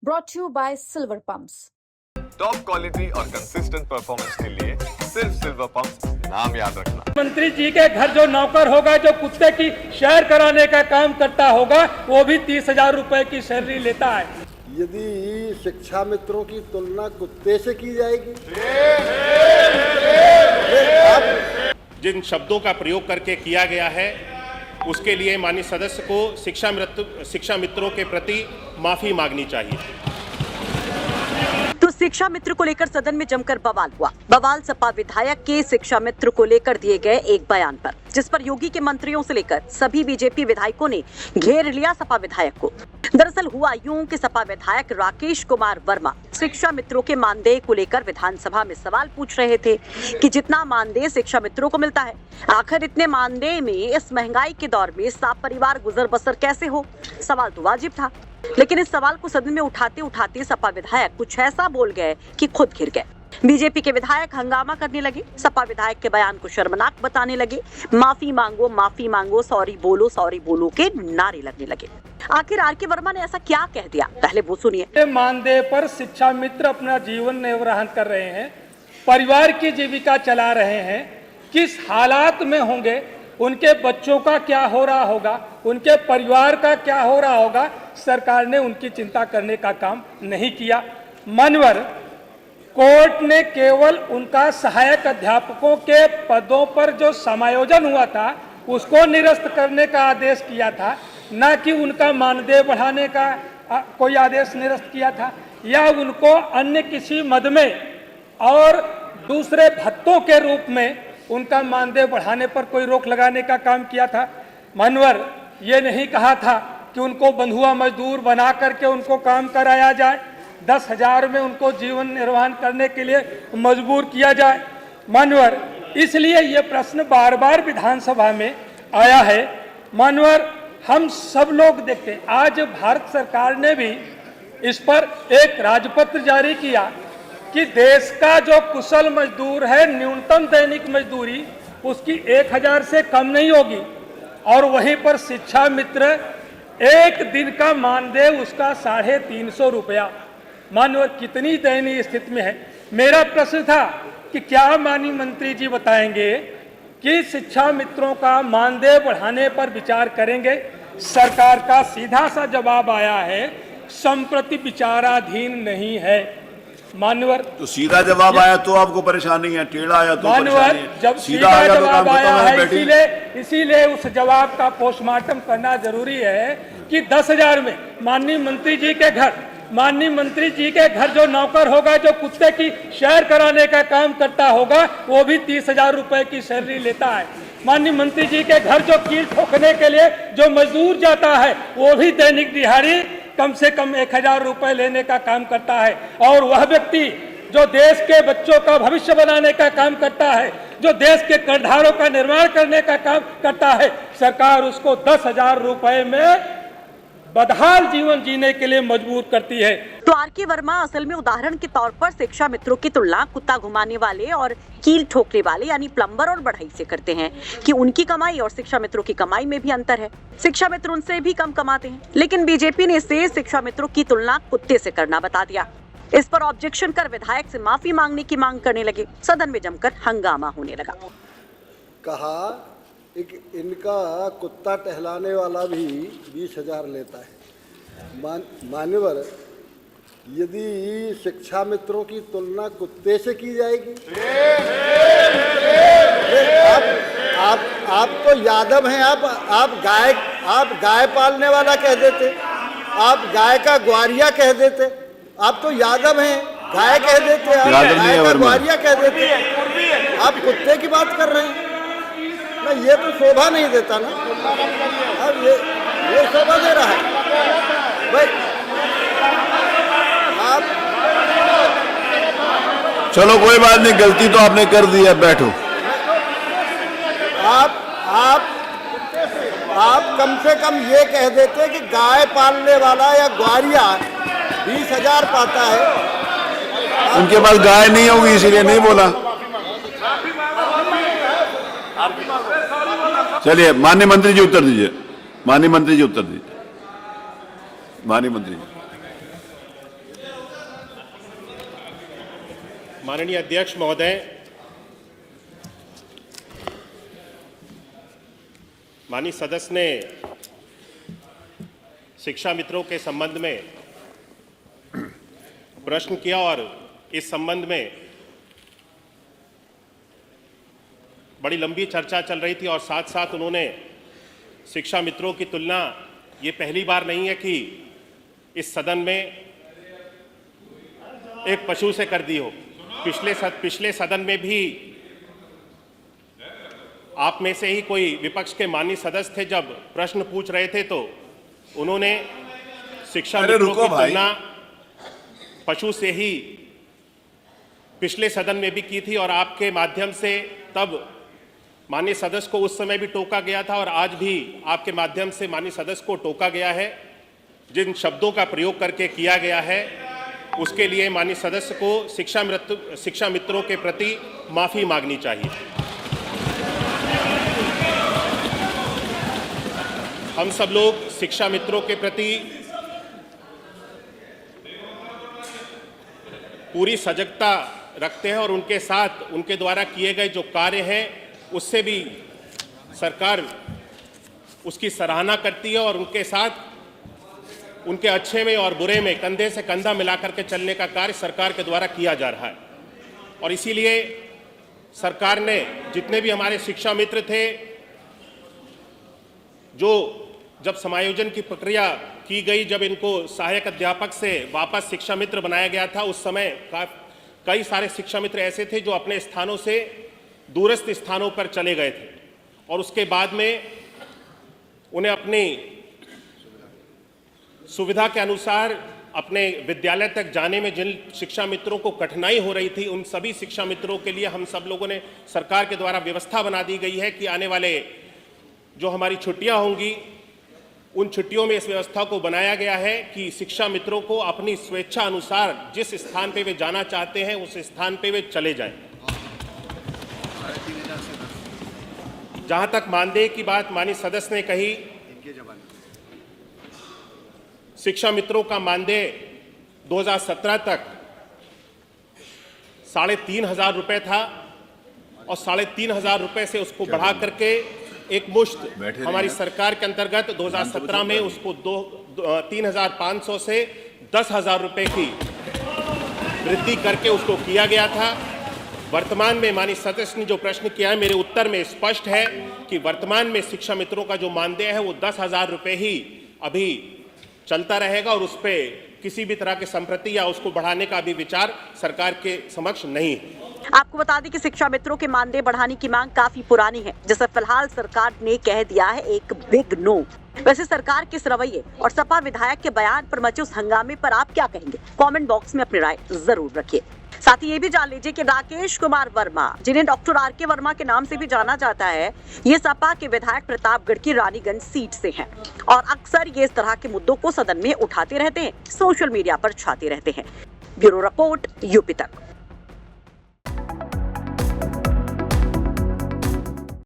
brought to you by Silver Pumps. Top quality और consistent performance के लिए सिर्फ सिल्वर पंप्स नाम याद रखना। मंत्री जी के घर जो नौकर होगा, जो कुत्ते की सैर कराने का काम करता होगा, वो भी 30,000 रुपए की सैलरी लेता है। यदि शिक्षा मित्रों की तुलना कुत्ते से की जाएगी, जिन शब्दों का प्रयोग करके किया गया है उसके लिए माननीय सदस्य को शिक्षा मित्रों के प्रति माफी मांगनी चाहिए। तो शिक्षा मित्र को लेकर सदन में जमकर बवाल हुआ। बवाल सपा विधायक के शिक्षा मित्र को लेकर दिए गए एक बयान पर, जिस पर योगी के मंत्रियों से लेकर सभी बीजेपी विधायकों ने घेर लिया सपा विधायक को। दरअसल हुआ यूं कि सपा विधायक राकेश कुमार वर्मा शिक्षा मित्रों के मानदेय को लेकर विधानसभा में सवाल पूछ रहे थे कि जितना मानदेय शिक्षा मित्रों को मिलता है, आखिर इतने मानदेय में इस महंगाई के दौर में सब परिवार गुजर बसर कैसे हो। सवाल तो वाजिब था, लेकिन इस सवाल को सदन में उठाते उठाते सपा विधायक कुछ ऐसा बोल गए कि खुद घिर गए। बीजेपी के विधायक हंगामा करने लगे, सपा विधायक के बयान को शर्मनाक बताने लगे, माफी मांगो, सॉरी बोलो के नारे लगने लगे। आखिर आर.के. वर्मा ने ऐसा क्या कह दिया, पहले वो सुनिए। मानदेय पर शिक्षा मित्र अपना जीवन निर्वाहन कर रहे हैं, परिवार की जीविका चला रहे हैं। किस हालात में होंगे, उनके बच्चों का क्या हो रहा होगा, उनके परिवार का क्या हो रहा होगा, सरकार ने उनकी चिंता करने का काम नहीं किया। मनवर कोर्ट ने केवल उनका सहायक अध्यापकों के पदों पर जो समायोजन हुआ था उसको निरस्त करने का आदेश किया था, न कि उनका मानदेय बढ़ाने का कोई आदेश निरस्त किया था, या उनको अन्य किसी मद में और दूसरे भत्तों के रूप में उनका मानदेय बढ़ाने पर कोई रोक लगाने का काम किया था। मनवर ये नहीं कहा था कि उनको बंधुआ मजदूर बना करके उनको काम कराया जाए, 10,000 में उनको जीवन निर्वाहन करने के लिए मजबूर किया जाए। मनवर इसलिए ये प्रश्न बार बार विधानसभा में आया है। मनवर हम सब लोग देखते हैं, आज भारत सरकार ने भी इस पर एक राजपत्र जारी किया कि देश का जो कुशल मजदूर है, न्यूनतम दैनिक मजदूरी उसकी 1,000 से कम नहीं होगी, और वहीं पर शिक्षा मित्र एक दिन का मानदेय उसका 350 रुपया। मानवर कितनी दयनीय स्थिति में है। मेरा प्रश्न था कि क्या माननीय मंत्री जी बताएंगे कि शिक्षा मित्रों का मानदेय बढ़ाने पर विचार करेंगे। सरकार का सीधा सा जवाब आया है, संप्रति विचाराधीन नहीं है। मानवर तो सीधा जवाब आया तो आपको परेशानी है, टेढ़ा आया तो मानवर जब सीधा जवाब आया है, इसीलिए उस जवाब का पोस्टमार्टम करना जरूरी है कि 10,000 में माननीय मंत्री जी के घर जो नौकर होगा, जो कुत्ते की सैर कराने का काम करता होगा, वो भी 30,000 रुपए की सैलरी लेता है। माननीय मंत्री जी के घर जो कील ठोकने के लिए जो मजदूर जाता है, वो भी दैनिक दिहाड़ी कम से कम 1,000 रुपए लेने का काम करता है। और वह व्यक्ति जो देश के बच्चों का भविष्य बनाने का काम करता है, जो देश के करधारों का निर्माण करने का काम करता है, सरकार उसको 10,000 रुपए में बदहाल जीवन जीने के लिए मजबूर करती है। तो आर.के. वर्मा असल में उदाहरण के तौर पर शिक्षा मित्रों की तुलना कुत्ता घुमाने वाले और कील ठोकने वाले यानी प्लम्बर और बढ़ई से करते हैं कि उनकी कमाई और शिक्षा मित्रों की कमाई में भी अंतर है। शिक्षा मित्र उनसे भी कम कमाते हैं, लेकिन बीजेपी ने इसे शिक्षा मित्रों की तुलना कुत्ते से करना बता दिया। इस पर ऑब्जेक्शन कर विधायक से माफी मांगने की मांग करने लगे। सदन में जमकर हंगामा होने लगा। कहा एक इनका कुत्ता टहलाने वाला भी 20,000 लेता है। मान्यवर यदि शिक्षा मित्रों की तुलना कुत्ते से की जाएगी, आप तो यादव हैं, आप गाय पालने वाला कह देते, आप गाय का ग्वारिया कह देते। आप तो यादव हैं, गाय कह देते, आप गाय का ग्वारिया कह देते, आप कुत्ते की बात कर रहे हैं ना। ये तो शोभा नहीं देता ना। अब ये शोभा दे रहा है भाई। आप चलो कोई बात नहीं, गलती तो आपने कर दी है, बैठो। आप कम से कम ये कह देते कि गाय पालने वाला या ग्वारिया 20,000 पाता है। उनके पास गाय नहीं होगी इसीलिए नहीं बोला। चलिए माननीय मंत्री जी उत्तर दीजिए। माननीय मंत्री जी उत्तर दीजिए। माननीय मंत्री जी माननीय अध्यक्ष महोदय, माननीय सदस्य ने शिक्षा मित्रों के संबंध में प्रश्न किया और इस संबंध में बड़ी लंबी चर्चा चल रही थी और साथ साथ उन्होंने शिक्षा मित्रों की तुलना, ये पहली बार नहीं है कि इस सदन में एक पशु से कर दी हो। पिछले सदन में भी आप में से ही कोई विपक्ष के माननीय सदस्य थे, जब प्रश्न पूछ रहे थे तो उन्होंने शिक्षा मित्रों की तुलना पशु से ही पिछले सदन में भी की थी और आपके माध्यम से तब माननीय सदस्य को उस समय भी टोका गया था और आज भी आपके माध्यम से माननीय सदस्य को टोका गया है। जिन शब्दों का प्रयोग करके किया गया है उसके लिए माननीय सदस्य को शिक्षा मित्रों के प्रति माफी मांगनी चाहिए। हम सब लोग शिक्षा मित्रों के प्रति पूरी सजगता रखते हैं और उनके साथ उनके द्वारा किए गए जो कार्य हैं उससे भी सरकार उसकी सराहना करती है और उनके साथ उनके अच्छे में और बुरे में कंधे से कंधा मिलाकर के चलने का कार्य सरकार के द्वारा किया जा रहा है। और इसीलिए सरकार ने जितने भी हमारे शिक्षा मित्र थे, जो जब समायोजन की प्रक्रिया की गई, जब इनको सहायक अध्यापक से वापस शिक्षा मित्र बनाया गया था, उस समय कई सारे शिक्षा मित्र ऐसे थे जो अपने स्थानों से दूरस्थ स्थानों पर चले गए थे और उसके बाद में उन्हें अपनी सुविधा के अनुसार अपने विद्यालय तक जाने में जिन शिक्षा मित्रों को कठिनाई हो रही थी, उन सभी शिक्षा मित्रों के लिए हम सब लोगों ने सरकार के द्वारा व्यवस्था बना दी गई है कि आने वाले जो हमारी छुट्टियां होंगी उन छुट्टियों में इस व्यवस्था को बनाया गया है कि शिक्षा मित्रों को अपनी स्वेच्छा अनुसार जिस स्थान पे वे जाना चाहते हैं उस स्थान पे वे चले जाएं। जहां तक मानदेय की बात माननीय सदस्य ने कही, शिक्षा मित्रों का मानदेय 2017 तक 3,500 रुपए था और 3,500 रुपए से उसको बढ़ा करके एक मुश्त हमारी सरकार के अंतर्गत 2017 में उसको 3,500 से 10,000 रुपए की वृद्धि करके उसको किया गया था। वर्तमान में माननीय सदस्य ने जो प्रश्न किया है, मेरे उत्तर में स्पष्ट है कि वर्तमान में शिक्षा मित्रों का जो मानदेय है वो 10,000 रुपए ही अभी चलता रहेगा और उस पर किसी भी तरह के संप्रति या उसको बढ़ाने का अभी विचार सरकार के समक्ष नहीं है। आपको बता दें कि शिक्षा मित्रों के मानदेय बढ़ाने की मांग काफी पुरानी है, जिसे फिलहाल सरकार ने कह दिया है एक बिग नो। वैसे सरकार के इस रवैये और सपा विधायक के बयान पर मचे उस हंगामे पर आप क्या कहेंगे? कमेंट बॉक्स में अपनी राय जरूर रखिए। साथ ही ये भी जान लीजिए कि राकेश कुमार वर्मा, जिन्हें डॉक्टर आर.के. वर्मा के नाम से भी जाना जाता है, ये सपा के विधायक प्रतापगढ़ की रानीगंज सीट से हैं और अक्सर ये इस तरह के मुद्दों को सदन में उठाते रहते हैं, सोशल मीडिया पर छाते रहते हैं। ब्यूरो रिपोर्ट, यूपी तक।